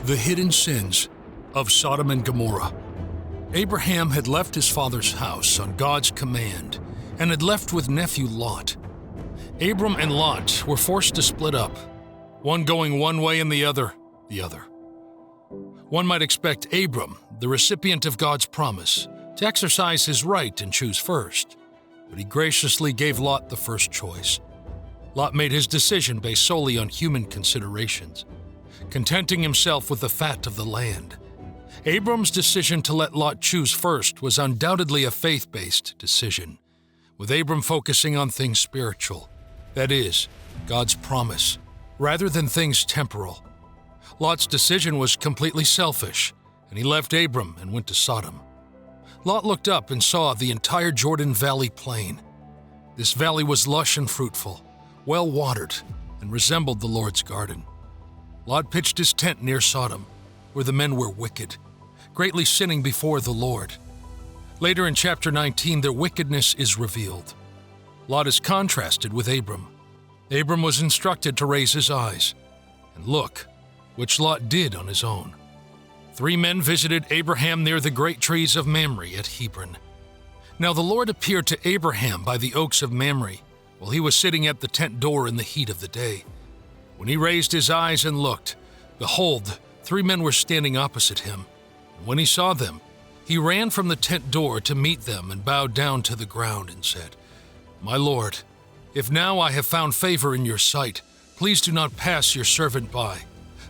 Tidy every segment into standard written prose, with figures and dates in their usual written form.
The hidden sins of Sodom and Gomorrah. Abraham had left his father's house on God's command and had left with nephew Lot. Abram and Lot were forced to split up, one going one way and the other the other. One might expect Abram, the recipient of God's promise, to exercise his right and choose first, but he graciously gave Lot the first choice. Lot made his decision based solely on human considerations, contenting himself with the fat of the land. Abram's decision to let Lot choose first was undoubtedly a faith-based decision, with Abram focusing on things spiritual, that is, God's promise, rather than things temporal. Lot's decision was completely selfish, and he left Abram and went to Sodom. Lot looked up and saw the entire Jordan Valley plain. This valley was lush and fruitful, well-watered, and resembled the Lord's garden. Lot pitched his tent near Sodom, where the men were wicked, greatly sinning before the Lord. Later in chapter 19, their wickedness is revealed. Lot is contrasted with Abram. Abram was instructed to raise his eyes and look, which Lot did on his own. 3 men visited Abraham near the great trees of Mamre at Hebron. Now the Lord appeared to Abraham by the oaks of Mamre, while he was sitting at the tent door in the heat of the day. When he raised his eyes and looked, behold, 3 men were standing opposite him. And when he saw them, he ran from the tent door to meet them and bowed down to the ground and said, "My Lord, if now I have found favor in your sight, please do not pass your servant by.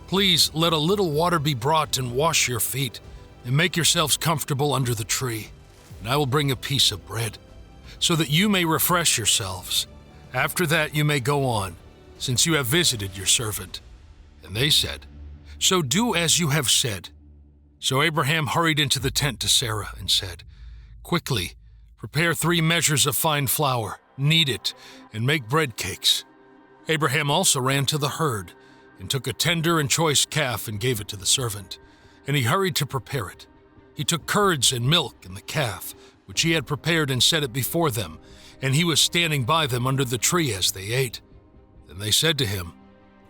Please let a little water be brought and wash your feet, and make yourselves comfortable under the tree, and I will bring a piece of bread, so that you may refresh yourselves. After that you may go on, since you have visited your servant." And they said, "So do as you have said." So Abraham hurried into the tent to Sarah and said, "Quickly, prepare 3 measures of fine flour, knead it, and make bread cakes." Abraham also ran to the herd and took a tender and choice calf and gave it to the servant, and he hurried to prepare it. He took curds and milk and the calf, which he had prepared, and set it before them, and he was standing by them under the tree as they ate. Then they said to him,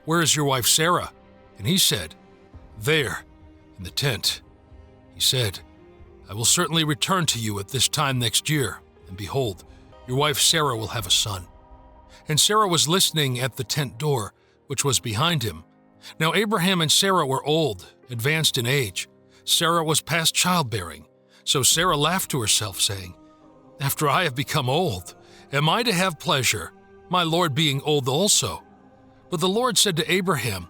"Where is your wife Sarah?" And he said, "There, in the tent." He said, "I will certainly return to you at this time next year, and behold, your wife Sarah will have a son." And Sarah was listening at the tent door, which was behind him. Now Abraham and Sarah were old, advanced in age. Sarah was past childbearing. So Sarah laughed to herself, saying, "After I have become old, am I to have pleasure, my Lord being old also?" But the Lord said to Abraham,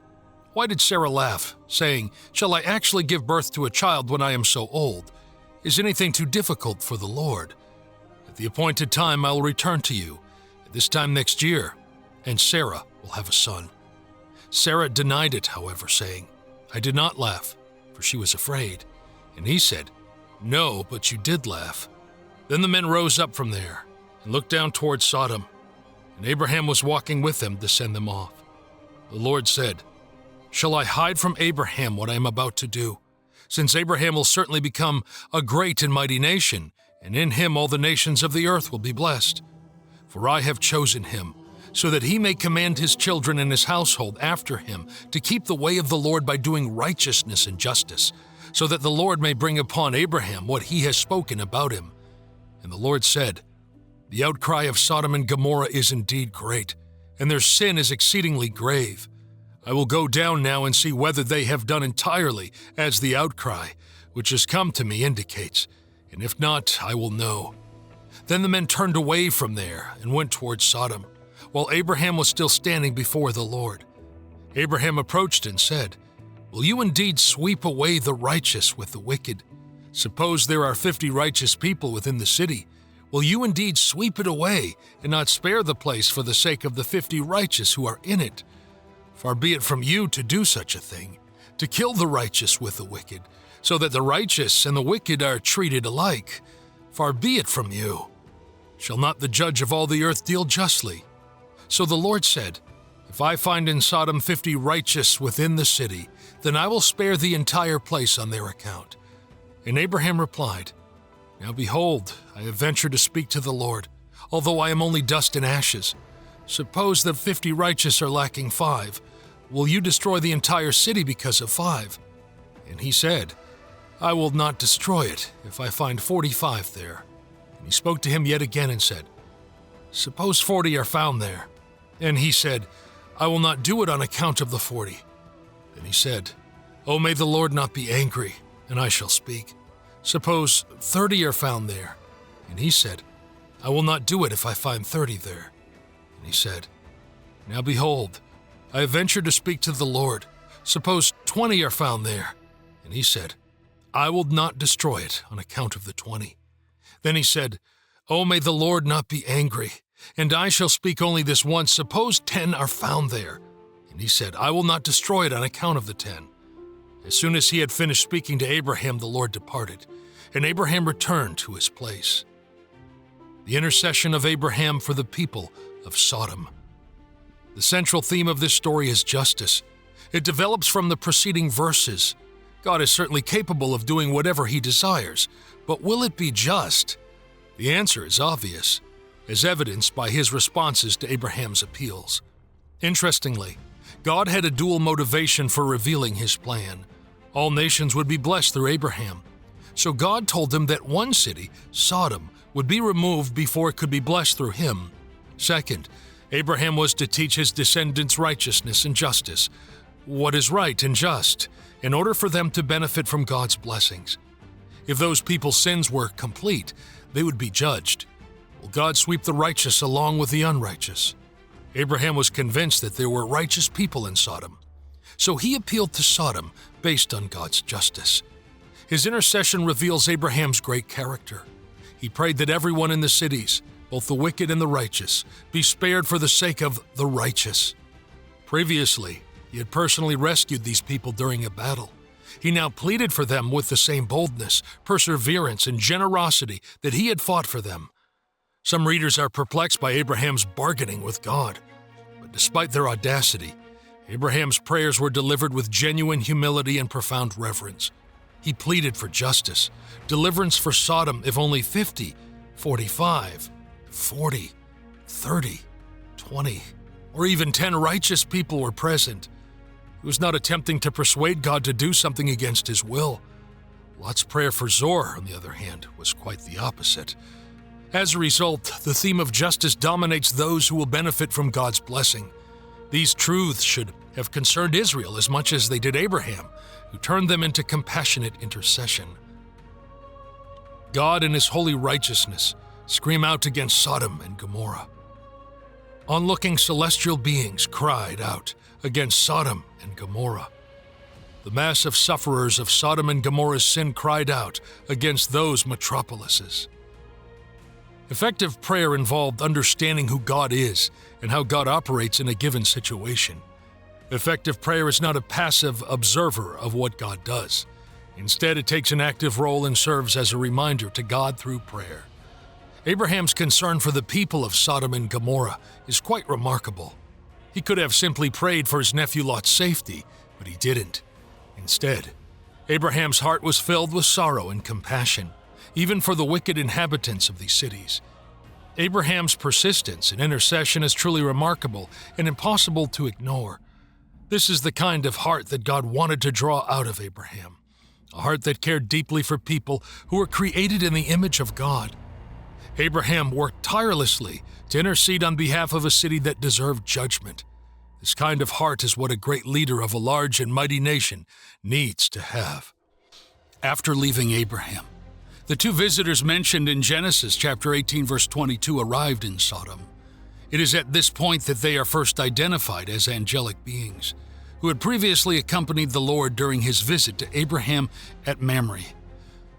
"Why did Sarah laugh, saying, 'Shall I actually give birth to a child when I am so old? Is anything too difficult for the Lord?' At the appointed time I will return to you, at this time next year, and Sarah will have a son." Sarah denied it, however, saying, "I did not laugh," for she was afraid. And he said, "No, but you did laugh." Then the men rose up from there and looked down toward Sodom, and Abraham was walking with them to send them off. The Lord said, "Shall I hide from Abraham what I am about to do? Since Abraham will certainly become a great and mighty nation, and in him all the nations of the earth will be blessed. For I have chosen him, so that he may command his children and his household after him to keep the way of the Lord by doing righteousness and justice, so that the Lord may bring upon Abraham what he has spoken about him." And the Lord said, "The outcry of Sodom and Gomorrah is indeed great, and their sin is exceedingly grave. I will go down now and see whether they have done entirely as the outcry which has come to me indicates, and if not, I will know." Then the men turned away from there and went towards Sodom, while Abraham was still standing before the Lord. Abraham approached and said, "Will you indeed sweep away the righteous with the wicked? Suppose there are 50 righteous people within the city. Will you indeed sweep it away and not spare the place for the sake of the 50 righteous who are in it? Far be it from you to do such a thing, to kill the righteous with the wicked, so that the righteous and the wicked are treated alike. Far be it from you. Shall not the judge of all the earth deal justly?" So the Lord said, "If I find in Sodom 50 righteous within the city, then I will spare the entire place on their account." And Abraham replied, "Now behold, I have ventured to speak to the Lord, although I am only dust and ashes. Suppose that 50 righteous are lacking 5. Will you destroy the entire city because of 5? And he said, I will not destroy it if I find 45 there. And he spoke to him yet again and said, Suppose 40 are found there. And he said, I will not do it on account of the 40. Then he said, Oh, may the Lord not be angry, and I shall speak. Suppose 30 are found there. And he said, I will not do it if I find 30 there. And he said, Now behold, I have ventured to speak to the Lord. Suppose 20 are found there. And he said, I will not destroy it on account of the 20. Then he said, Oh, may the Lord not be angry, and I shall speak only this once. Suppose 10 are found there. And he said, I will not destroy it on account of the 10. As soon as he had finished speaking to Abraham, the Lord departed, and Abraham returned to his place. The intercession of Abraham for the people of Sodom. The central theme of this story is justice. It develops from the preceding verses. God is certainly capable of doing whatever he desires, but will it be just? The answer is obvious, as evidenced by his responses to Abraham's appeals. Interestingly, God had a dual motivation for revealing his plan. All nations would be blessed through Abraham. So God told him that one city, Sodom, would be removed before it could be blessed through him. Second, Abraham was to teach his descendants righteousness and justice, what is right and just, in order for them to benefit from God's blessings. If those people's sins were complete, they would be judged. Will God sweep the righteous along with the unrighteous? Abraham was convinced that there were righteous people in Sodom. So he appealed to Sodom based on God's justice. His intercession reveals Abraham's great character. He prayed that everyone in the cities, both the wicked and the righteous, be spared for the sake of the righteous. Previously, he had personally rescued these people during a battle. He now pleaded for them with the same boldness, perseverance, and generosity that he had fought for them. Some readers are perplexed by Abraham's bargaining with God. But despite their audacity, Abraham's prayers were delivered with genuine humility and profound reverence. He pleaded for justice, deliverance for Sodom if only 50, 45, 40, 30, 20, or even 10 righteous people were present. He was not attempting to persuade God to do something against his will. Lot's prayer for Zoar, on the other hand, was quite the opposite. As a result, the theme of justice dominates those who will benefit from God's blessing. These truths should have concerned Israel as much as they did Abraham, who turned them into compassionate intercession. God, in his holy righteousness, scream out against Sodom and Gomorrah. Onlooking celestial beings cried out against Sodom and Gomorrah. The mass of sufferers of Sodom and Gomorrah's sin cried out against those metropolises. Effective prayer involved understanding who God is and how God operates in a given situation. Effective prayer is not a passive observer of what God does. Instead, it takes an active role and serves as a reminder to God through prayer. Abraham's concern for the people of Sodom and Gomorrah is quite remarkable. He could have simply prayed for his nephew Lot's safety, but he didn't. Instead, Abraham's heart was filled with sorrow and compassion, even for the wicked inhabitants of these cities. Abraham's persistence and intercession is truly remarkable and impossible to ignore. This is the kind of heart that God wanted to draw out of Abraham, a heart that cared deeply for people who were created in the image of God. Abraham worked tirelessly to intercede on behalf of a city that deserved judgment. This kind of heart is what a great leader of a large and mighty nation needs to have. After leaving Abraham, the two visitors mentioned in Genesis chapter 18, verse 22 arrived in Sodom. It is at this point that they are first identified as angelic beings, who had previously accompanied the Lord during his visit to Abraham at Mamre.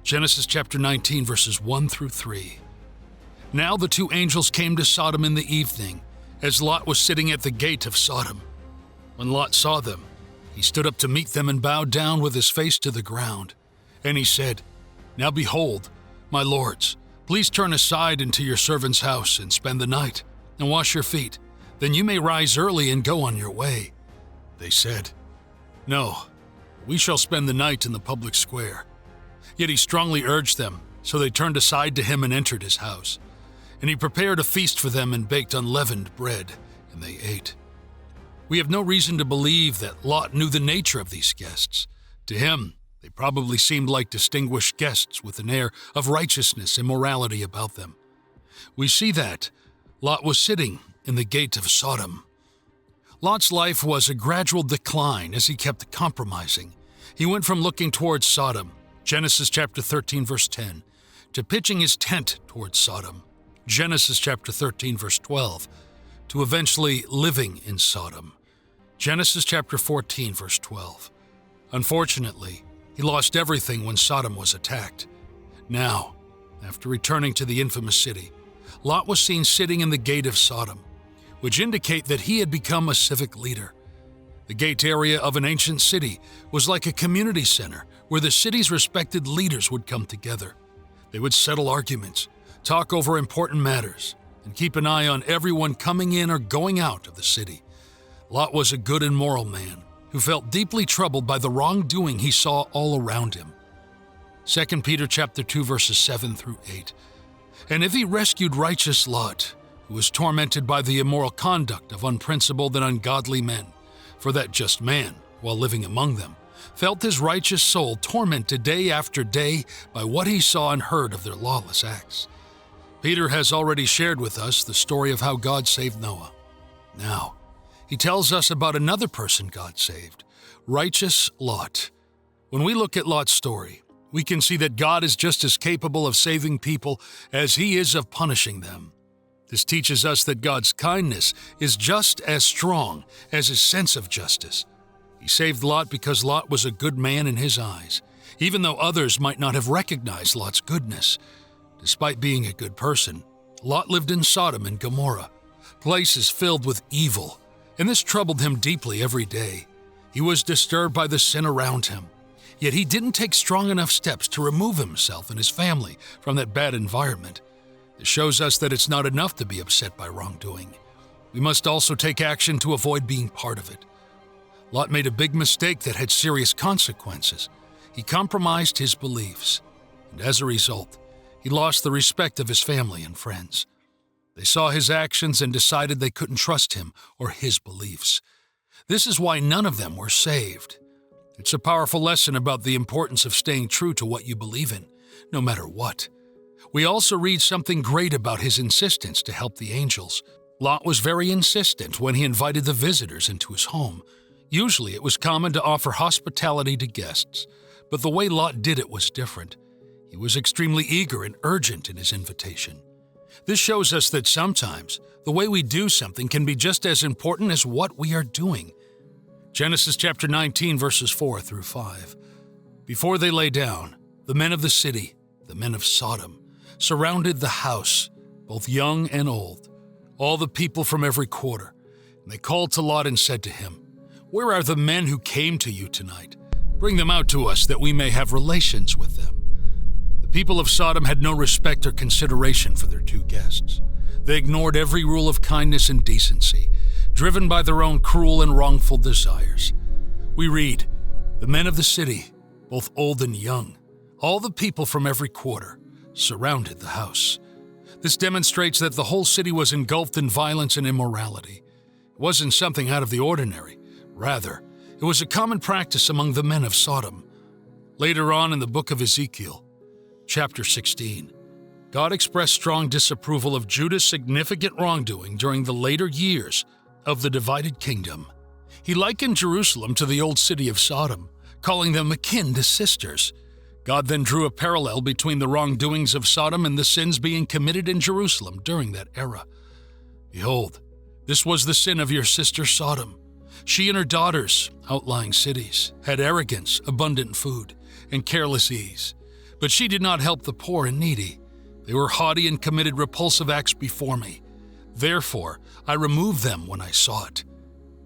Genesis chapter 19, verses 1 through 3. Now the two angels came to Sodom in the evening, as Lot was sitting at the gate of Sodom. When Lot saw them, he stood up to meet them and bowed down with his face to the ground. And he said, Now behold, my lords, please turn aside into your servant's house and spend the night, and wash your feet. Then you may rise early and go on your way. They said, No, we shall spend the night in the public square. Yet he strongly urged them, so they turned aside to him and entered his house. And he prepared a feast for them and baked unleavened bread, and they ate. We have no reason to believe that Lot knew the nature of these guests. To him, They probably seemed like distinguished guests with an air of righteousness and morality about them. We see that Lot was sitting in the gate of Sodom. Lot's life was a gradual decline as he kept compromising. He went from looking towards Sodom, Genesis chapter 13, verse 10, to pitching his tent towards Sodom, Genesis chapter 13, verse 12, to eventually living in Sodom, Genesis chapter 14, verse 12. Unfortunately, he lost everything when Sodom was attacked. Now, after returning to the infamous city, Lot was seen sitting in the gate of Sodom, which indicate that he had become a civic leader. The gate area of an ancient city was like a community center where the city's respected leaders would come together. They would settle arguments, talk over important matters, and keep an eye on everyone coming in or going out of the city. Lot was a good and moral man who felt deeply troubled by the wrongdoing he saw all around him. 2 Peter chapter 2, verses 7 through 8. And if he rescued righteous Lot, who was tormented by the immoral conduct of unprincipled and ungodly men, for that just man, while living among them, felt his righteous soul tormented day after day by what he saw and heard of their lawless acts. Peter has already shared with us the story of how God saved Noah. Now, he tells us about another person God saved, righteous Lot. When we look at Lot's story, we can see that God is just as capable of saving people as he is of punishing them. This teaches us that God's kindness is just as strong as his sense of justice. He saved Lot because Lot was a good man in his eyes, even though others might not have recognized Lot's goodness. Despite being a good person, Lot lived in Sodom and Gomorrah, places filled with evil, and this troubled him deeply every day. He was disturbed by the sin around him, yet he didn't take strong enough steps to remove himself and his family from that bad environment. This shows us that it's not enough to be upset by wrongdoing. We must also take action to avoid being part of it. Lot made a big mistake that had serious consequences. He compromised his beliefs, and as a result, he lost the respect of his family and friends. They saw his actions and decided they couldn't trust him or his beliefs. This is why none of them were saved. It's a powerful lesson about the importance of staying true to what you believe in, no matter what. We also read something great about his insistence to help the angels. Lot was very insistent when he invited the visitors into his home. Usually it was common to offer hospitality to guests, but the way Lot did it was different. He was extremely eager and urgent in his invitation. This shows us that sometimes the way we do something can be just as important as what we are doing. Genesis chapter 19, verses 4 through 5. Before they lay down, the men of the city, the men of Sodom, surrounded the house, both young and old, all the people from every quarter. And they called to Lot and said to him, "Where are the men who came to you tonight? Bring them out to us that we may have relations with them." The people of Sodom had no respect or consideration for their two guests. They ignored every rule of kindness and decency, driven by their own cruel and wrongful desires. We read, "The men of the city, both old and young, all the people from every quarter, surrounded the house." This demonstrates that the whole city was engulfed in violence and immorality. It wasn't something out of the ordinary. Rather, it was a common practice among the men of Sodom. Later on in the book of Ezekiel, chapter 16, God expressed strong disapproval of Judah's significant wrongdoing during the later years of the divided kingdom. He likened Jerusalem to the old city of Sodom, calling them akin to sisters. God then drew a parallel between the wrongdoings of Sodom and the sins being committed in Jerusalem during that era. "Behold, this was the sin of your sister Sodom. She and her daughters, outlying cities, had arrogance, abundant food, and careless ease. But she did not help the poor and needy. They were haughty and committed repulsive acts before me. Therefore, I removed them when I saw it."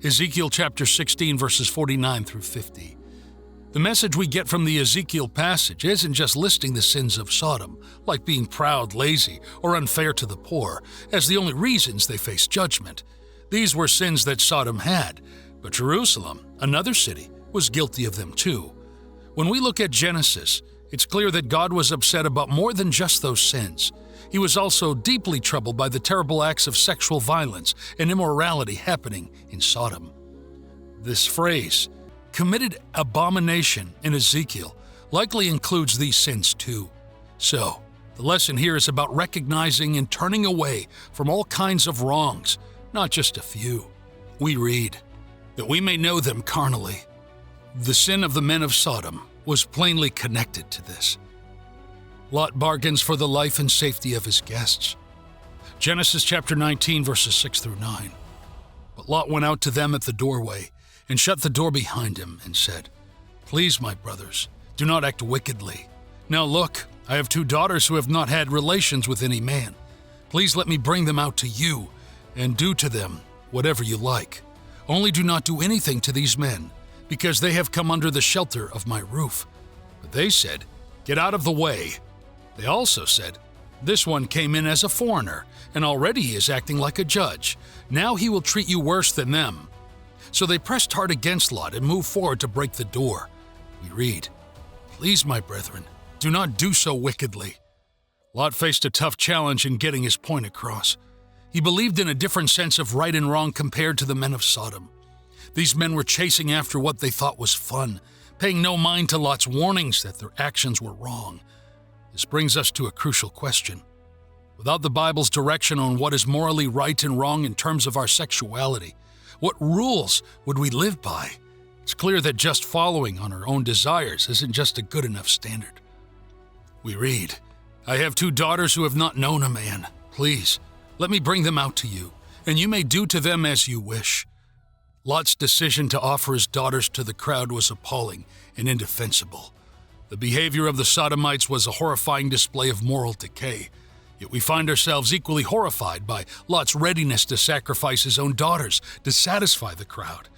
Ezekiel chapter 16, verses 49 through 50. The message we get from the Ezekiel passage isn't just listing the sins of Sodom, like being proud, lazy, or unfair to the poor, as the only reasons they faced judgment. These were sins that Sodom had, but Jerusalem, another city, was guilty of them too. When we look at Genesis, it's clear that God was upset about more than just those sins. He was also deeply troubled by the terrible acts of sexual violence and immorality happening in Sodom. This phrase, committed abomination, in Ezekiel, likely includes these sins too. So, the lesson here is about recognizing and turning away from all kinds of wrongs, not just a few. We read, that we may know them carnally. The sin of the men of Sodom was plainly connected to this. Lot bargains for the life and safety of his guests. Genesis chapter 19, verses 6 through 9. But Lot went out to them at the doorway and shut the door behind him and said, "Please, my brothers, do not act wickedly. Now look, I have 2 daughters who have not had relations with any man. Please let me bring them out to you and do to them whatever you like. Only do not do anything to these men, because they have come under the shelter of my roof." But they said, "Get out of the way." They also said, "This one came in as a foreigner, and already he is acting like a judge. Now he will treat you worse than them." So they pressed hard against Lot and moved forward to break the door. We read, "Please, my brethren, do not do so wickedly." Lot faced a tough challenge in getting his point across. He believed in a different sense of right and wrong compared to the men of Sodom. These men were chasing after what they thought was fun, paying no mind to Lot's warnings that their actions were wrong. This brings us to a crucial question. Without the Bible's direction on what is morally right and wrong in terms of our sexuality, what rules would we live by? It's clear that just following on our own desires isn't just a good enough standard. We read, "I have 2 daughters who have not known a man. Please, let me bring them out to you, and you may do to them as you wish." Lot's decision to offer his daughters to the crowd was appalling and indefensible. The behavior of the Sodomites was a horrifying display of moral decay, yet we find ourselves equally horrified by Lot's readiness to sacrifice his own daughters to satisfy the crowd.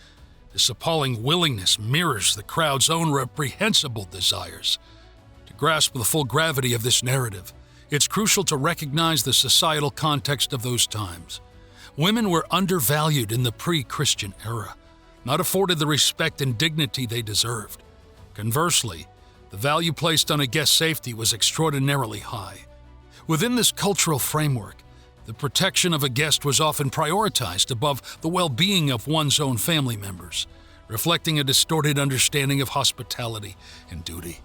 This appalling willingness mirrors the crowd's own reprehensible desires. To grasp the full gravity of this narrative, it's crucial to recognize the societal context of those times. Women were undervalued in the pre-Christian era, not afforded the respect and dignity they deserved. Conversely, the value placed on a guest's safety was extraordinarily high. Within this cultural framework, the protection of a guest was often prioritized above the well-being of one's own family members, reflecting a distorted understanding of hospitality and duty.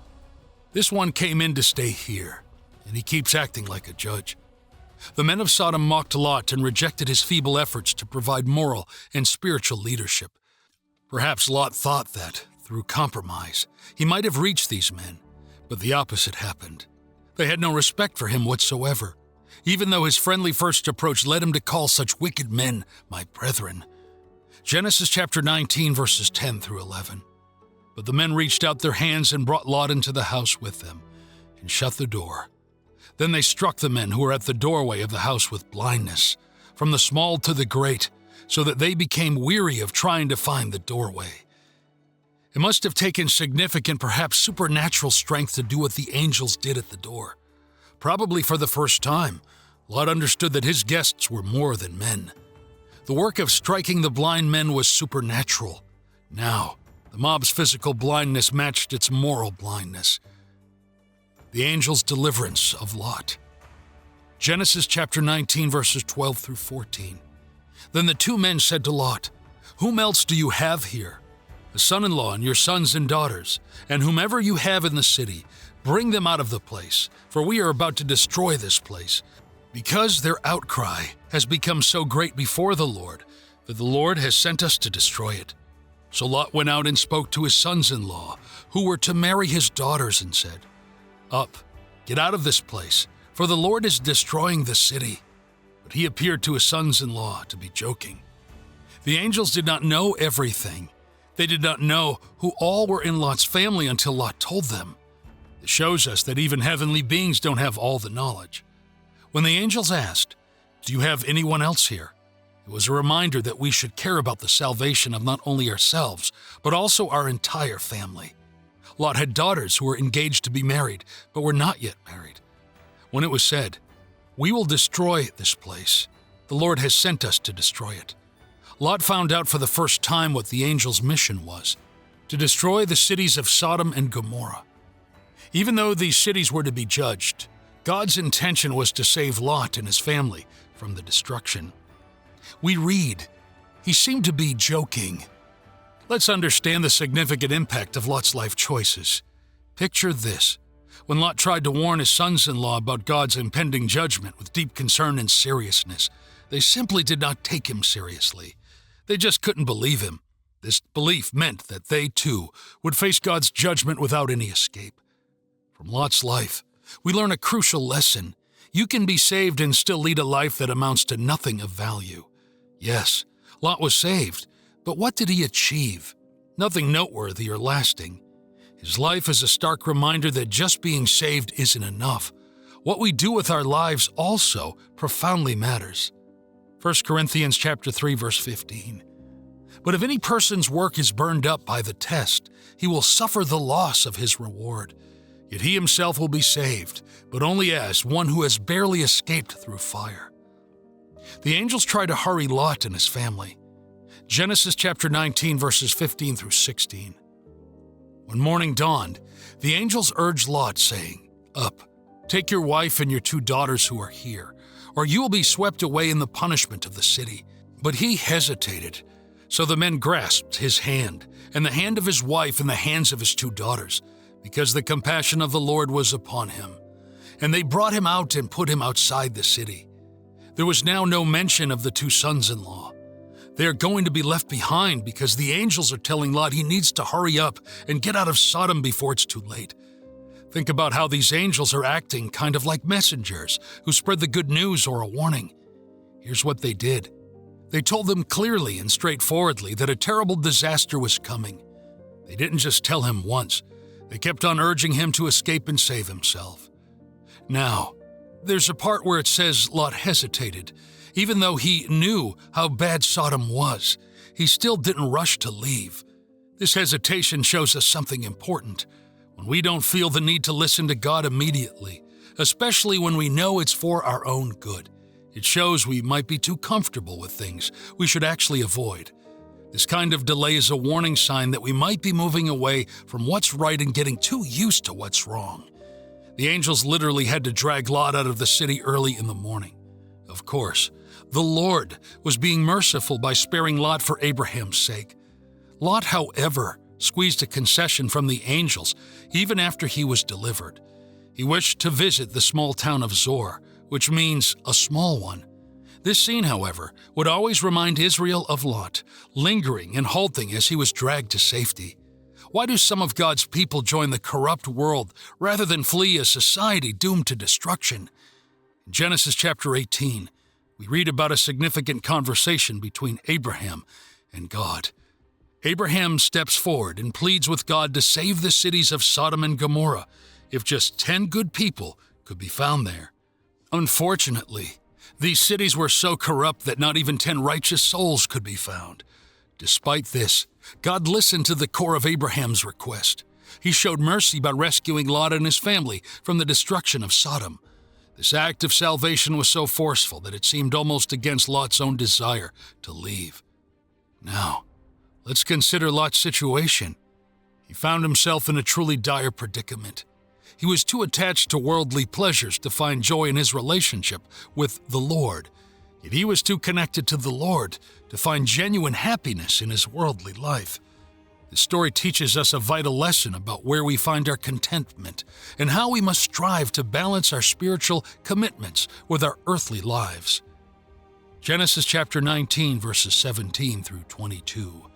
This one came in to stay here, and he keeps acting like a judge. The men of Sodom mocked Lot and rejected his feeble efforts to provide moral and spiritual leadership. Perhaps Lot thought that, through compromise, he might have reached these men, but the opposite happened. They had no respect for him whatsoever, even though his friendly first approach led him to call such wicked men my brethren. Genesis chapter 19, verses 10 through 11. But the men reached out their hands and brought Lot into the house with them, and shut the door. Then they struck the men who were at the doorway of the house with blindness, from the small to the great, so that they became weary of trying to find the doorway. It must have taken significant, perhaps supernatural strength to do what the angels did at the door. Probably for the first time, Lot understood that his guests were more than men. The work of striking the blind men was supernatural. Now, the mob's physical blindness matched its moral blindness. The angel's deliverance of Lot. Genesis chapter 19, verses 12 through 14. Then the 2 men said to Lot, "Whom else do you have here? A son-in-law and your sons and daughters, and whomever you have in the city, bring them out of the place, for we are about to destroy this place, because their outcry has become so great before the Lord, that the Lord has sent us to destroy it." So Lot went out and spoke to his sons-in-law, who were to marry his daughters, and said, "Up, get out of this place, for the Lord is destroying the city." But he appeared to his sons-in-law to be joking. The angels did not know everything. They did not know who all were in Lot's family until Lot told them. It shows us that even heavenly beings don't have all the knowledge. When the angels asked, "Do you have anyone else here?" it was a reminder that we should care about the salvation of not only ourselves, but also our entire family. Lot had daughters who were engaged to be married, but were not yet married. When it was said, "We will destroy this place. The Lord has sent us to destroy it," Lot found out for the first time what the angel's mission was: to destroy the cities of Sodom and Gomorrah. Even though these cities were to be judged, God's intention was to save Lot and his family from the destruction. We read, he seemed to be joking. Let's understand the significant impact of Lot's life choices. Picture this. When Lot tried to warn his sons-in-law about God's impending judgment with deep concern and seriousness, they simply did not take him seriously. They just couldn't believe him. This belief meant that they, too, would face God's judgment without any escape. From Lot's life, we learn a crucial lesson. You can be saved and still lead a life that amounts to nothing of value. Yes, Lot was saved, but what did he achieve? Nothing noteworthy or lasting. His life is a stark reminder that just being saved isn't enough. What we do with our lives also profoundly matters. 1 Corinthians chapter 3, verse 15. But if any person's work is burned up by the test, he will suffer the loss of his reward. Yet he himself will be saved, but only as one who has barely escaped through fire. The angels try to hurry Lot and his family. Genesis chapter 19, verses 15 through 16. When morning dawned, the angels urged Lot, saying, "Up, take your wife and your 2 daughters who are here, or you will be swept away in the punishment of the city." But he hesitated. So the men grasped his hand, and the hand of his wife, and the hands of his 2 daughters, because the compassion of the Lord was upon him. And they brought him out and put him outside the city. There was now no mention of the 2 sons-in-law. They are going to be left behind because the angels are telling Lot he needs to hurry up and get out of Sodom before it's too late. Think about how these angels are acting kind of like messengers who spread the good news or a warning. Here's what they did. They told them clearly and straightforwardly that a terrible disaster was coming. They didn't just tell him once. They kept on urging him to escape and save himself. Now, there's a part where it says Lot hesitated. Even though he knew how bad Sodom was, he still didn't rush to leave. This hesitation shows us something important. When we don't feel the need to listen to God immediately, especially when we know it's for our own good, it shows we might be too comfortable with things we should actually avoid. This kind of delay is a warning sign that we might be moving away from what's right and getting too used to what's wrong. The angels literally had to drag Lot out of the city early in the morning. Of course, the Lord was being merciful by sparing Lot for Abraham's sake. Lot, however, squeezed a concession from the angels even after he was delivered. He wished to visit the small town of Zoar, which means a small one. This scene, however, would always remind Israel of Lot, lingering and halting as he was dragged to safety. Why do some of God's people join the corrupt world rather than flee a society doomed to destruction? In Genesis chapter 18, we read about a significant conversation between Abraham and God. Abraham steps forward and pleads with God to save the cities of Sodom and Gomorrah if just 10 good people could be found there. Unfortunately, these cities were so corrupt that not even 10 righteous souls could be found. Despite this, God listened to the core of Abraham's request. He showed mercy by rescuing Lot and his family from the destruction of Sodom. This act of salvation was so forceful that it seemed almost against Lot's own desire to leave. Now, let's consider Lot's situation. He found himself in a truly dire predicament. He was too attached to worldly pleasures to find joy in his relationship with the Lord. Yet he was too connected to the Lord to find genuine happiness in his worldly life. The story teaches us a vital lesson about where we find our contentment and how we must strive to balance our spiritual commitments with our earthly lives. Genesis chapter 19, verses 17 through 22.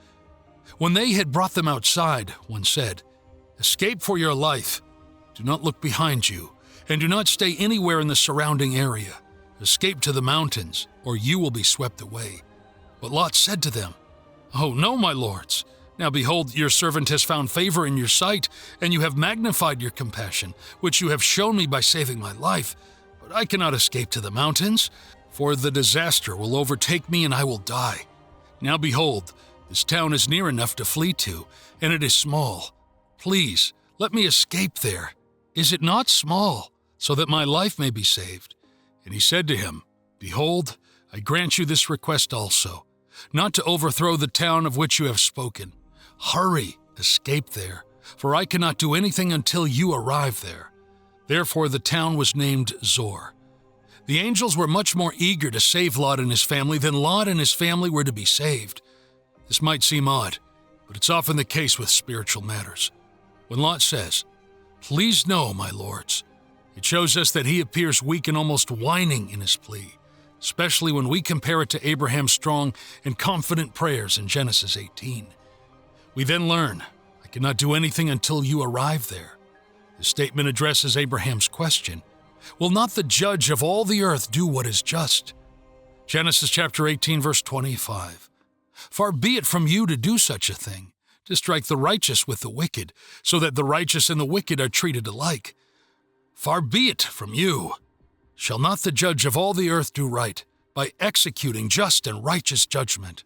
When they had brought them outside, one said, "Escape for your life. Do not look behind you, and do not stay anywhere in the surrounding area. Escape to the mountains, or you will be swept away." But Lot said to them, "Oh, no, my lords. Now behold, your servant has found favor in your sight, and you have magnified your compassion, which you have shown me by saving my life. But I cannot escape to the mountains, for the disaster will overtake me and I will die. Now behold, this town is near enough to flee to, and it is small. Please, let me escape there. Is it not small, so that my life may be saved?" And he said to him, "Behold, I grant you this request also, not to overthrow the town of which you have spoken. Hurry, escape there, for I cannot do anything until you arrive there." Therefore the town was named Zoar. The angels were much more eager to save Lot and his family than Lot and his family were to be saved. This might seem odd, but it's often the case with spiritual matters. When Lot says, Please know, my lords, it shows us that he appears weak and almost whining in his plea, especially when we compare it to Abraham's strong and confident prayers in Genesis 18. We then learn, I cannot do anything until you arrive there. This statement addresses Abraham's question, will not the judge of all the earth do what is just? Genesis chapter 18, verse 25. Far be it from you to do such a thing, to strike the righteous with the wicked, so that the righteous and the wicked are treated alike. Far be it from you. Shall not the judge of all the earth do right, by executing just and righteous judgment?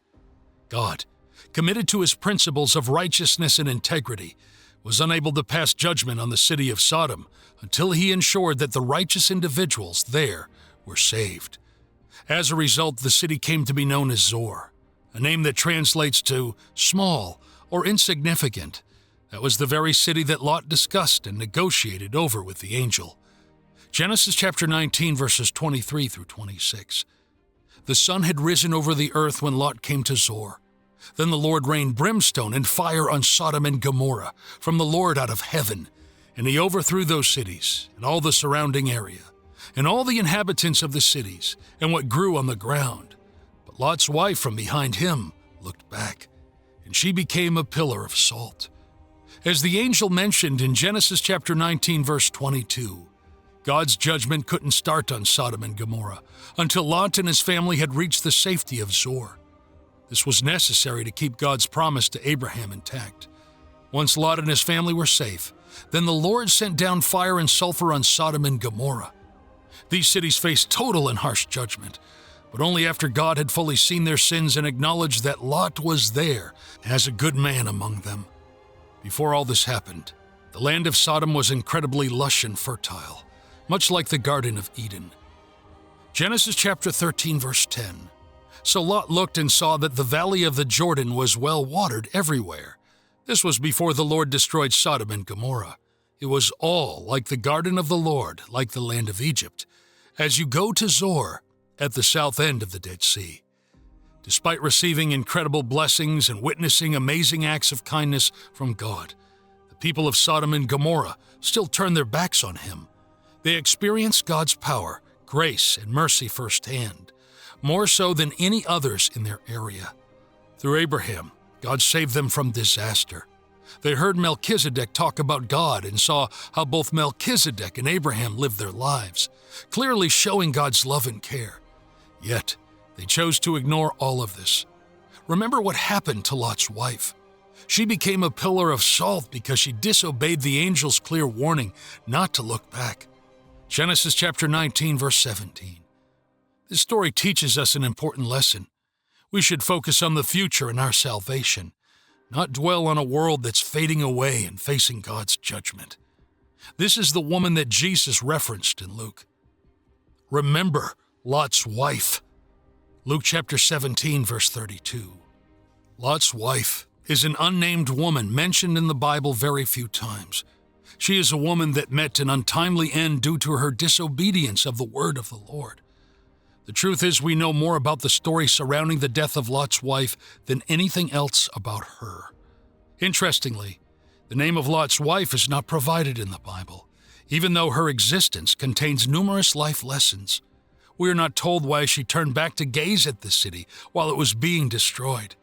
God, committed to his principles of righteousness and integrity, was unable to pass judgment on the city of Sodom until he ensured that the righteous individuals there were saved. As a result, the city came to be known as Zor, a name that translates to small or insignificant. That was the very city that Lot discussed and negotiated over with the angel. Genesis chapter 19, verses 23 through 26. The sun had risen over the earth when Lot came to Zor. Then the Lord rained brimstone and fire on Sodom and Gomorrah from the Lord out of heaven, and he overthrew those cities and all the surrounding area, and all the inhabitants of the cities, and what grew on the ground. But Lot's wife from behind him looked back, and she became a pillar of salt. As the angel mentioned in Genesis chapter 19, verse 22, God's judgment couldn't start on Sodom and Gomorrah until Lot and his family had reached the safety of Zor. This was necessary to keep God's promise to Abraham intact. Once Lot and his family were safe, then the Lord sent down fire and sulfur on Sodom and Gomorrah. These cities faced total and harsh judgment, but only after God had fully seen their sins and acknowledged that Lot was there as a good man among them. Before all this happened, the land of Sodom was incredibly lush and fertile, much like the Garden of Eden. Genesis chapter 13, verse 10. So Lot looked and saw that the valley of the Jordan was well watered everywhere. This was before the Lord destroyed Sodom and Gomorrah. It was all like the garden of the Lord, like the land of Egypt, as you go to Zor, at the south end of the Dead Sea. Despite receiving incredible blessings and witnessing amazing acts of kindness from God, the people of Sodom and Gomorrah still turned their backs on him. They experienced God's power, grace, and mercy firsthand, more so than any others in their area. Through Abraham, God saved them from disaster. They heard Melchizedek talk about God and saw how both Melchizedek and Abraham lived their lives, clearly showing God's love and care. Yet, they chose to ignore all of this. Remember what happened to Lot's wife. She became a pillar of salt because she disobeyed the angel's clear warning not to look back. Genesis chapter 19, verse 17. This story teaches us an important lesson. We should focus on the future and our salvation, not dwell on a world that's fading away and facing God's judgment. This is the woman that Jesus referenced in Luke. Remember Lot's wife. Luke chapter 17, verse 32. Lot's wife is an unnamed woman mentioned in the Bible very few times. She is a woman that met an untimely end due to her disobedience of the word of the Lord. The truth is, we know more about the story surrounding the death of Lot's wife than anything else about her. Interestingly, the name of Lot's wife is not provided in the Bible, even though her existence contains numerous life lessons. We are not told why she turned back to gaze at the city while it was being destroyed.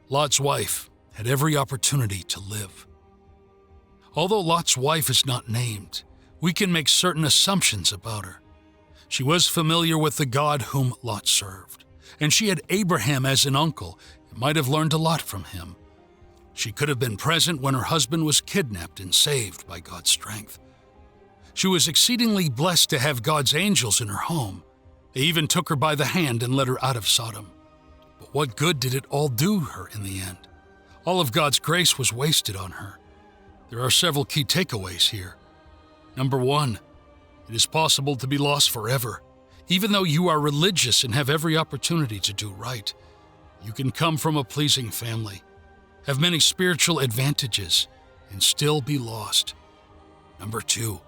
Lot's wife had every opportunity to live. Although Lot's wife is not named, we can make certain assumptions about her. She was familiar with the God whom Lot served, and she had Abraham as an uncle and might have learned a lot from him. She could have been present when her husband was kidnapped and saved by God's strength. She was exceedingly blessed to have God's angels in her home. They even took her by the hand and led her out of Sodom. But what good did it all do her in the end? All of God's grace was wasted on her. There are several key takeaways here. Number 1, it is possible to be lost forever. Even though you are religious and have every opportunity to do right, you can come from a pleasing family, have many spiritual advantages, and still be lost. Number 2,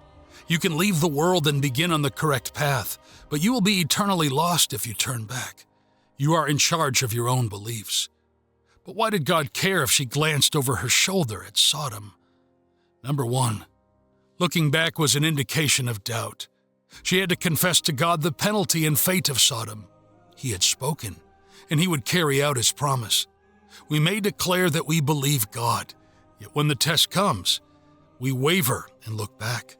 you can leave the world and begin on the correct path, but you will be eternally lost if you turn back. You are in charge of your own beliefs. But why did God care if she glanced over her shoulder at Sodom? Number 1. Looking back was an indication of doubt. She had to confess to God the penalty and fate of Sodom. He had spoken, and he would carry out his promise. We may declare that we believe God, yet when the test comes, we waver and look back.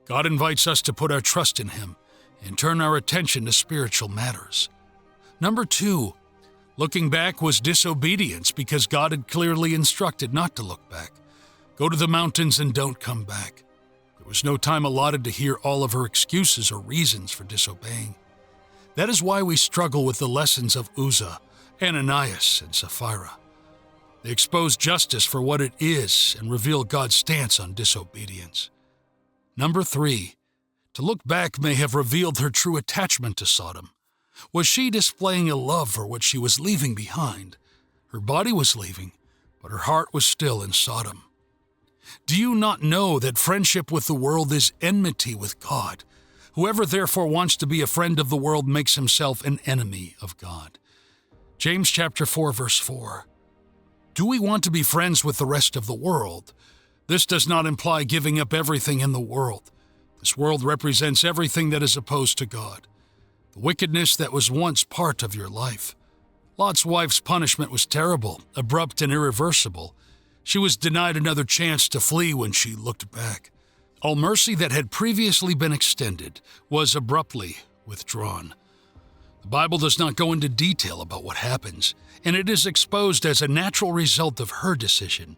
God invites us to put our trust in him and turn our attention to spiritual matters. Number 2, looking back was disobedience because God had clearly instructed not to look back. Go to the mountains and don't come back. There was no time allotted to hear all of her excuses or reasons for disobeying. That is why we struggle with the lessons of Uzzah, Ananias, and Sapphira. They expose justice for what it is and reveal God's stance on disobedience. Number 3, to look back may have revealed her true attachment to Sodom. Was she displaying a love for what she was leaving behind? Her body was leaving, but her heart was still in Sodom. Do you not know that friendship with the world is enmity with God? Whoever therefore wants to be a friend of the world makes himself an enemy of God. James chapter 4, verse 4. Do we want to be friends with the rest of the world? This does not imply giving up everything in the world. This world represents everything that is opposed to God, the wickedness that was once part of your life. Lot's wife's punishment was terrible, abrupt, and irreversible. She was denied another chance to flee when she looked back. All mercy that had previously been extended was abruptly withdrawn. The Bible does not go into detail about what happens, and it is exposed as a natural result of her decision.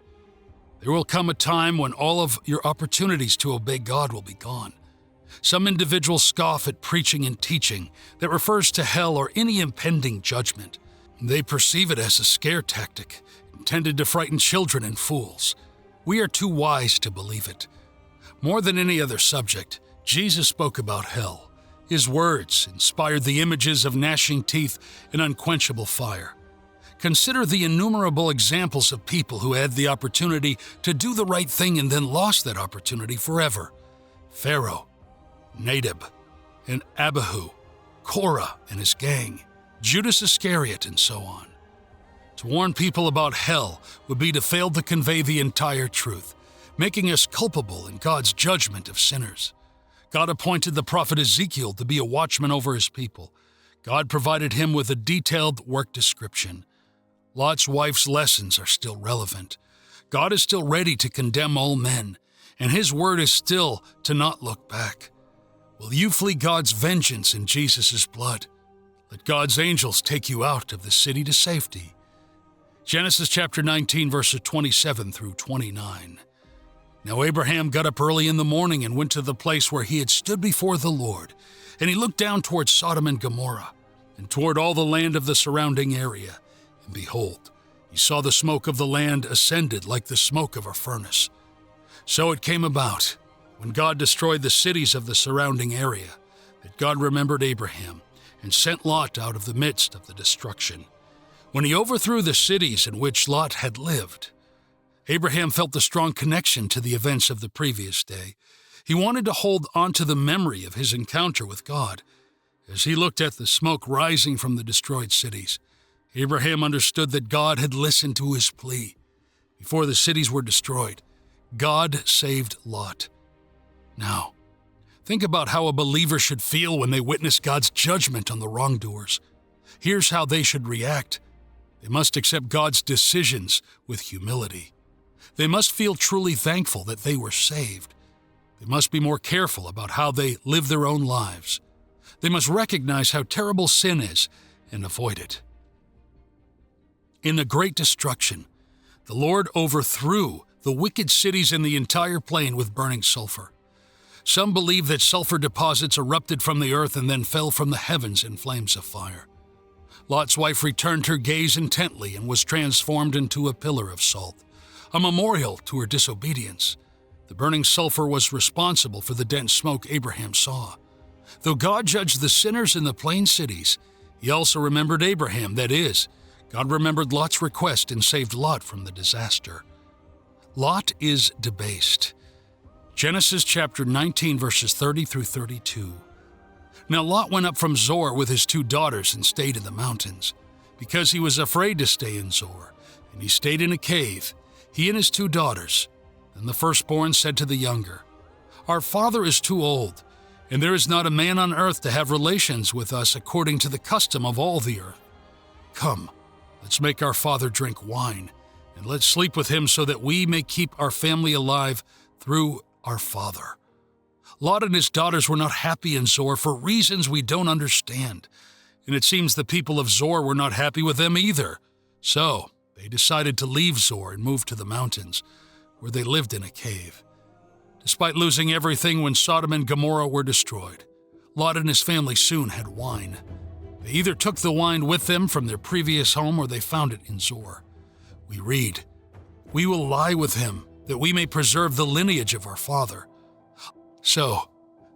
There will come a time when all of your opportunities to obey God will be gone. Some individuals scoff at preaching and teaching that refers to hell or any impending judgment. They perceive it as a scare tactic, intended to frighten children and fools. We are too wise to believe it. More than any other subject, Jesus spoke about hell. His words inspired the images of gnashing teeth and unquenchable fire. Consider the innumerable examples of people who had the opportunity to do the right thing and then lost that opportunity forever. Pharaoh, Nadab, and Abihu, Korah and his gang, Judas Iscariot, and so on. To warn people about hell would be to fail to convey the entire truth, making us culpable in God's judgment of sinners. God appointed the prophet Ezekiel to be a watchman over his people. God provided him with a detailed work description. Lot's wife's lessons are still relevant. God is still ready to condemn all men, and his word is still to not look back. Will you flee God's vengeance in Jesus' blood? Let God's angels take you out of the city to safety. Genesis chapter 19, verses 27 through 29. Now Abraham got up early in the morning and went to the place where he had stood before the Lord, and he looked down toward Sodom and Gomorrah, and toward all the land of the surrounding area. And behold, he saw the smoke of the land ascended like the smoke of a furnace. So it came about, when God destroyed the cities of the surrounding area, that God remembered Abraham and sent Lot out of the midst of the destruction. When he overthrew the cities in which Lot had lived, Abraham felt a strong connection to the events of the previous day. He wanted to hold on to the memory of his encounter with God. As he looked at the smoke rising from the destroyed cities, Abraham understood that God had listened to his plea. Before the cities were destroyed, God saved Lot. Now, think about how a believer should feel when they witness God's judgment on the wrongdoers. Here's how they should react. They must accept God's decisions with humility. They must feel truly thankful that they were saved. They must be more careful about how they live their own lives. They must recognize how terrible sin is and avoid it. In the great destruction, the Lord overthrew the wicked cities in the entire plain with burning sulfur. Some believe that sulfur deposits erupted from the earth and then fell from the heavens in flames of fire. Lot's wife returned her gaze intently and was transformed into a pillar of salt, a memorial to her disobedience. The burning sulfur was responsible for the dense smoke Abraham saw. Though God judged the sinners in the plain cities, he also remembered Abraham, that is, God remembered Lot's request and saved Lot from the disaster. Lot is debased. Genesis chapter 19, verses 30 through 32. Now Lot went up from Zoar with his 2 daughters and stayed in the mountains, because he was afraid to stay in Zoar, and he stayed in a cave, he and his 2 daughters. Then the firstborn said to the younger, "Our father is too old, and there is not a man on earth to have relations with us according to the custom of all the earth. Come, let's make our father drink wine, and let's sleep with him so that we may keep our family alive through our father." Lot and his daughters were not happy in Zoar for reasons we don't understand, and it seems the people of Zoar were not happy with them either. So they decided to leave Zoar and move to the mountains, where they lived in a cave. Despite losing everything when Sodom and Gomorrah were destroyed, Lot and his family soon had wine. They either took the wine with them from their previous home or they found it in Zoar. We read, "We will lie with him, that we may preserve the lineage of our father." So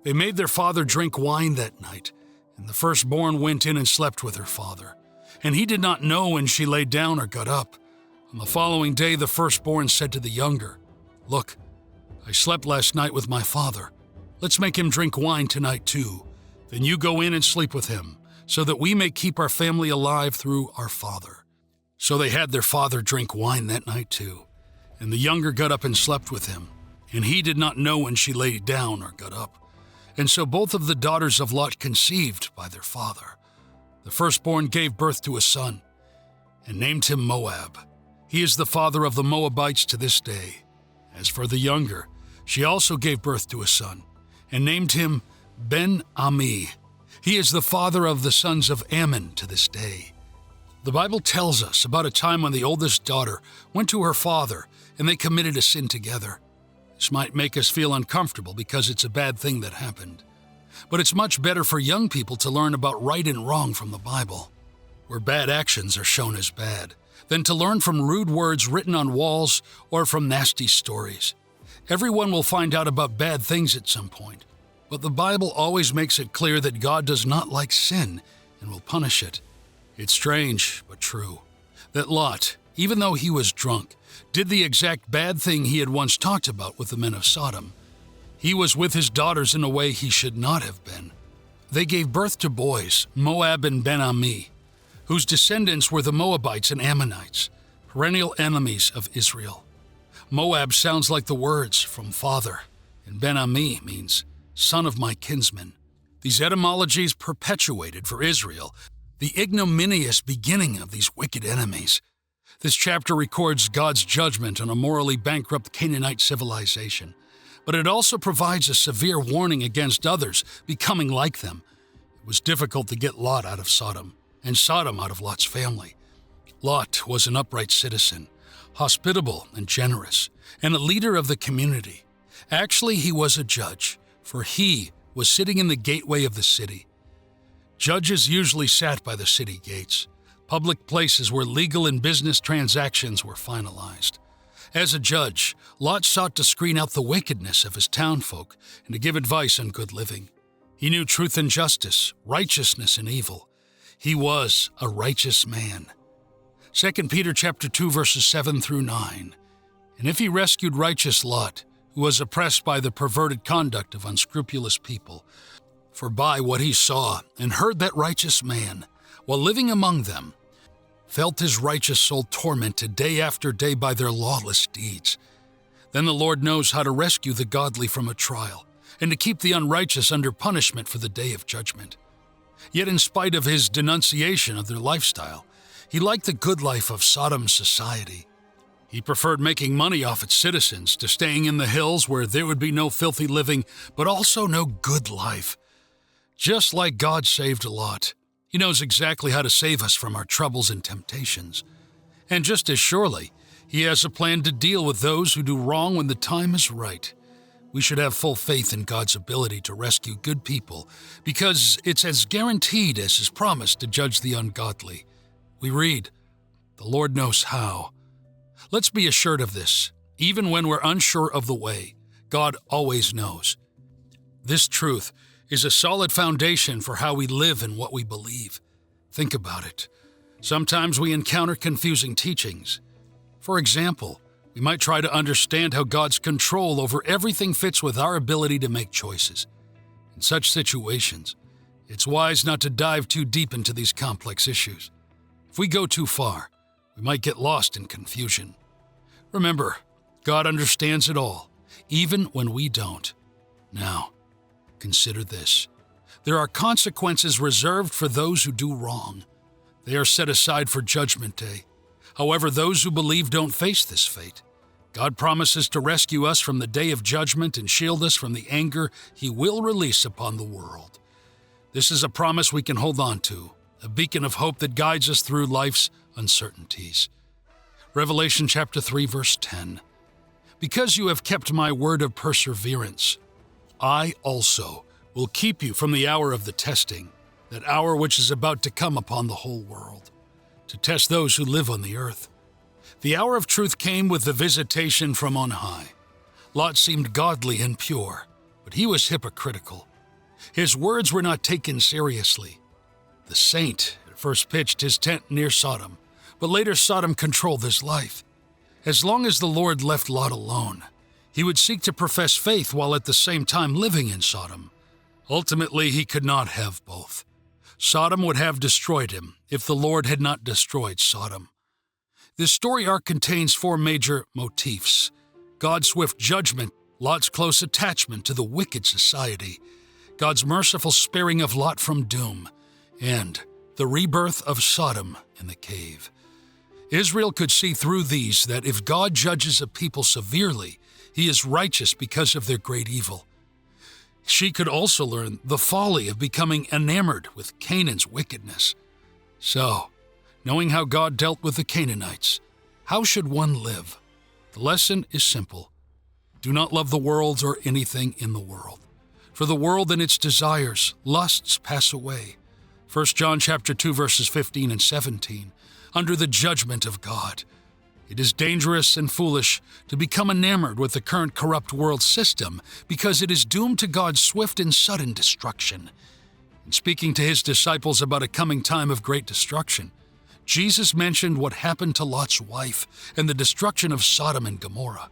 they made their father drink wine that night, and the firstborn went in and slept with her father. And he did not know when she lay down or got up. On the following day, the firstborn said to the younger, "Look, I slept last night with my father. Let's make him drink wine tonight too. Then you go in and sleep with him, so that we may keep our family alive through our father." So they had their father drink wine that night too, and the younger got up and slept with him, and he did not know when she lay down or got up. And so both of the daughters of Lot conceived by their father. The firstborn gave birth to a son, and named him Moab. He is the father of the Moabites to this day. As for the younger, she also gave birth to a son, and named him Ben-Ami. He is the father of the sons of Ammon to this day. The Bible tells us about a time when the oldest daughter went to her father and they committed a sin together. This might make us feel uncomfortable because it's a bad thing that happened. But it's much better for young people to learn about right and wrong from the Bible, where bad actions are shown as bad, than to learn from rude words written on walls or from nasty stories. Everyone will find out about bad things at some point, but the Bible always makes it clear that God does not like sin and will punish it. It's strange, but true, that Lot, even though he was drunk, did the exact bad thing he had once talked about with the men of Sodom. He was with his daughters in a way he should not have been. They gave birth to boys, Moab and Ben-Ami, whose descendants were the Moabites and Ammonites, perennial enemies of Israel. Moab sounds like the words from father, and Ben-Ami means son of my kinsman. These etymologies perpetuated for Israel the ignominious beginning of these wicked enemies. This chapter records God's judgment on a morally bankrupt Canaanite civilization, but it also provides a severe warning against others becoming like them. It was difficult to get Lot out of Sodom, and Sodom out of Lot's family. Lot was an upright citizen, hospitable and generous, and a leader of the community. Actually, he was a judge, for he was sitting in the gateway of the city. Judges usually sat by the city gates, public places where legal and business transactions were finalized. As a judge, Lot sought to screen out the wickedness of his townfolk and to give advice on good living. He knew truth and justice, righteousness and evil. He was a righteous man. 2 Peter chapter 2 verses 7 through 9. And if he rescued righteous Lot, who was oppressed by the perverted conduct of unscrupulous people, for by what he saw and heard that righteous man, while living among them, felt his righteous soul tormented day after day by their lawless deeds. Then the Lord knows how to rescue the godly from a trial, and to keep the unrighteous under punishment for the day of judgment. Yet in spite of his denunciation of their lifestyle, he liked the good life of Sodom's society. He preferred making money off its citizens to staying in the hills where there would be no filthy living, but also no good life. Just like God saved Lot, He knows exactly how to save us from our troubles and temptations. And just as surely, He has a plan to deal with those who do wrong when the time is right. We should have full faith in God's ability to rescue good people, because it's as guaranteed as His promise to judge the ungodly. We read, "The Lord knows how." Let's be assured of this. Even when we're unsure of the way, God always knows. This truth is a solid foundation for how we live and what we believe. Think about it. Sometimes we encounter confusing teachings. For example, we might try to understand how God's control over everything fits with our ability to make choices. In such situations, it's wise not to dive too deep into these complex issues. If we go too far, we might get lost in confusion. Remember, God understands it all, even when we don't. Now, consider this. There are consequences reserved for those who do wrong. They are set aside for Judgment Day. However, those who believe don't face this fate. God promises to rescue us from the day of judgment and shield us from the anger He will release upon the world. This is a promise we can hold on to, a beacon of hope that guides us through life's uncertainties. Revelation chapter 3, verse 10. Because you have kept my word of perseverance, I also will keep you from the hour of the testing, that hour which is about to come upon the whole world, to test those who live on the earth. The hour of truth came with the visitation from on high. Lot seemed godly and pure, but he was hypocritical. His words were not taken seriously. The saint at first pitched his tent near Sodom, but later Sodom controlled his life. As long as the Lord left Lot alone, he would seek to profess faith while at the same time living in Sodom. Ultimately, he could not have both. Sodom would have destroyed him if the Lord had not destroyed Sodom. This story arc contains four major motifs: God's swift judgment, Lot's close attachment to the wicked society, God's merciful sparing of Lot from doom, and the rebirth of Sodom in the cave. Israel could see through these that if God judges a people severely, He is righteous because of their great evil. She could also learn the folly of becoming enamored with Canaan's wickedness. So, knowing how God dealt with the Canaanites, how should one live? The lesson is simple. Do not love the world or anything in the world. For the world and its desires, lusts pass away. 1 John chapter 2, verses 15 and 17. Under the judgment of God. It is dangerous and foolish to become enamored with the current corrupt world system because it is doomed to God's swift and sudden destruction. In speaking to His disciples about a coming time of great destruction, Jesus mentioned what happened to Lot's wife and the destruction of Sodom and Gomorrah.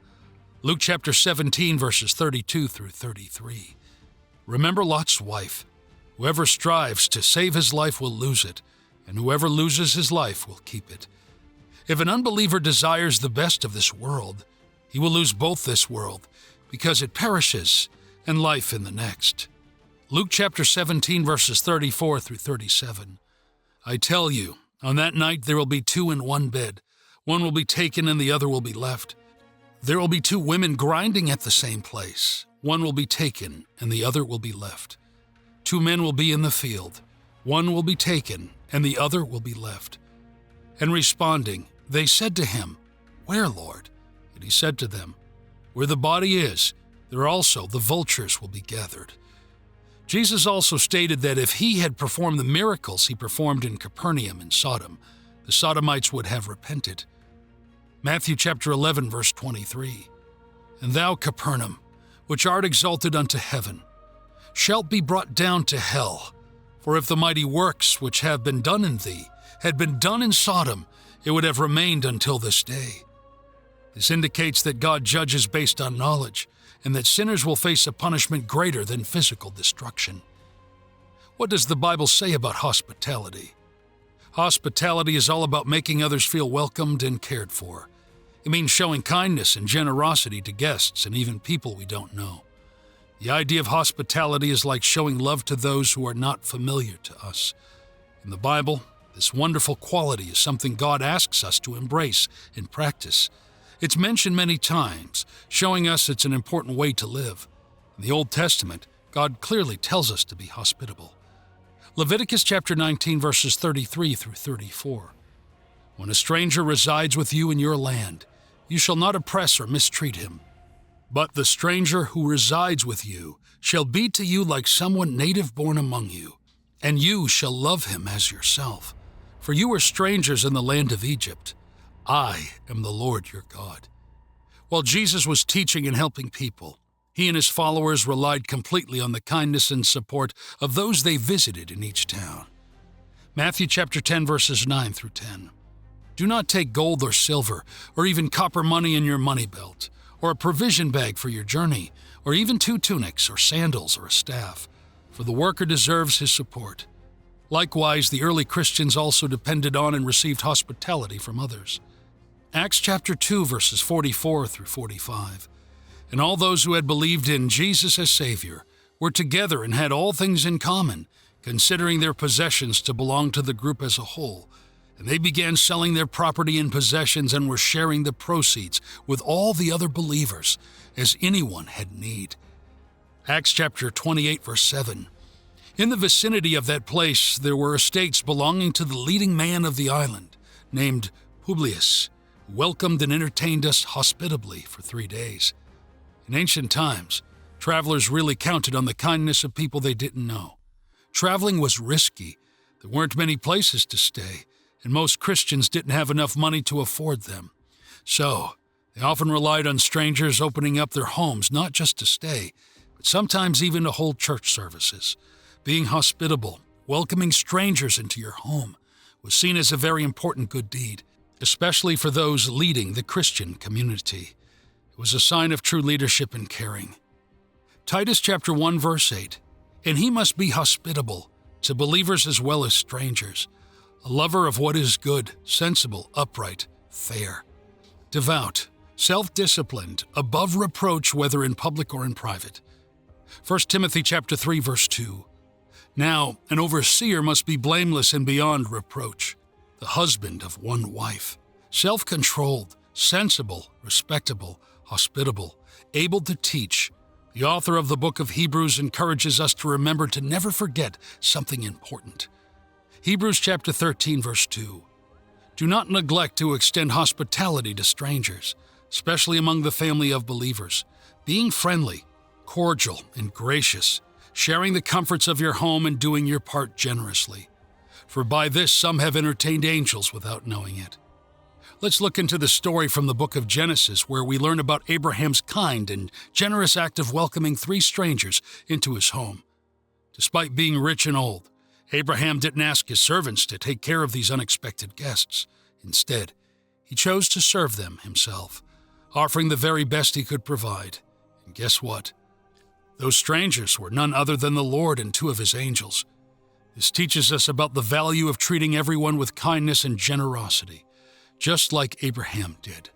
Luke chapter 17, verses 32 through 33. Remember Lot's wife. Whoever strives to save his life will lose it, and whoever loses his life will keep it. If an unbeliever desires the best of this world, he will lose both this world, because it perishes, and life in the next. Luke chapter 17, verses 34 through 37. I tell you, on that night there will be two in one bed. One will be taken and the other will be left. There will be two women grinding at the same place. One will be taken and the other will be left. Two men will be in the field. One will be taken and the other will be left. And responding, they said to him, Where, Lord? And he said to them, Where the body is, there also the vultures will be gathered. Jesus also stated that if he had performed the miracles he performed in Capernaum and Sodom, the Sodomites would have repented. Matthew chapter 11, verse 23. And thou, Capernaum, which art exalted unto heaven, shalt be brought down to hell. For if the mighty works which have been done in thee had been done in Sodom, it would have remained until this day. This indicates that God judges based on knowledge, and that sinners will face a punishment greater than physical destruction. What does the Bible say about hospitality? Hospitality is all about making others feel welcomed and cared for. It means showing kindness and generosity to guests and even people we don't know. The idea of hospitality is like showing love to those who are not familiar to us. In the Bible, this wonderful quality is something God asks us to embrace and practice. It's mentioned many times, showing us it's an important way to live. In the Old Testament, God clearly tells us to be hospitable. Leviticus chapter 19, verses 33 through 34. When a stranger resides with you in your land, you shall not oppress or mistreat him. But the stranger who resides with you shall be to you like someone native-born among you, and you shall love him as yourself. For you are strangers in the land of Egypt. I am the Lord your God. While Jesus was teaching and helping people, he and his followers relied completely on the kindness and support of those they visited in each town. Matthew chapter 10, verses 9 through 10. Do not take gold or silver, or even copper money in your money belt, or a provision bag for your journey, or even 2 tunics or sandals or a staff, for the worker deserves his support. Likewise, the early Christians also depended on and received hospitality from others. Acts chapter 2, verses 44 through 45. And all those who had believed in Jesus as Savior were together and had all things in common, considering their possessions to belong to the group as a whole. And they began selling their property and possessions and were sharing the proceeds with all the other believers, as anyone had need. Acts chapter 28, verse 7. In the vicinity of that place there were estates belonging to the leading man of the island, named Publius, who welcomed and entertained us hospitably for 3 days. In ancient times, travelers really counted on the kindness of people they didn't know. Traveling was risky. There weren't many places to stay, and most Christians didn't have enough money to afford them. So, they often relied on strangers opening up their homes not just to stay, but sometimes even to hold church services. Being hospitable, welcoming strangers into your home, was seen as a very important good deed, especially for those leading the Christian community. It was a sign of true leadership and caring. Titus chapter 1, verse 8. And he must be hospitable to believers as well as strangers, a lover of what is good, sensible, upright, fair, devout, self-disciplined, above reproach whether in public or in private. 1 Timothy chapter 3, verse 2. Now, an overseer must be blameless and beyond reproach, the husband of one wife, self-controlled, sensible, respectable, hospitable, able to teach. The author of the book of Hebrews encourages us to remember to never forget something important. Hebrews chapter 13, verse 2. Do not neglect to extend hospitality to strangers, especially among the family of believers, being friendly, cordial, and gracious, sharing the comforts of your home and doing your part generously. For by this some have entertained angels without knowing it. Let's look into the story from the book of Genesis, where we learn about Abraham's kind and generous act of welcoming 3 strangers into his home. Despite being rich and old, Abraham didn't ask his servants to take care of these unexpected guests. Instead, he chose to serve them himself, offering the very best he could provide. And guess what? Those strangers were none other than the Lord and 2 of his angels. This teaches us about the value of treating everyone with kindness and generosity, just like Abraham did.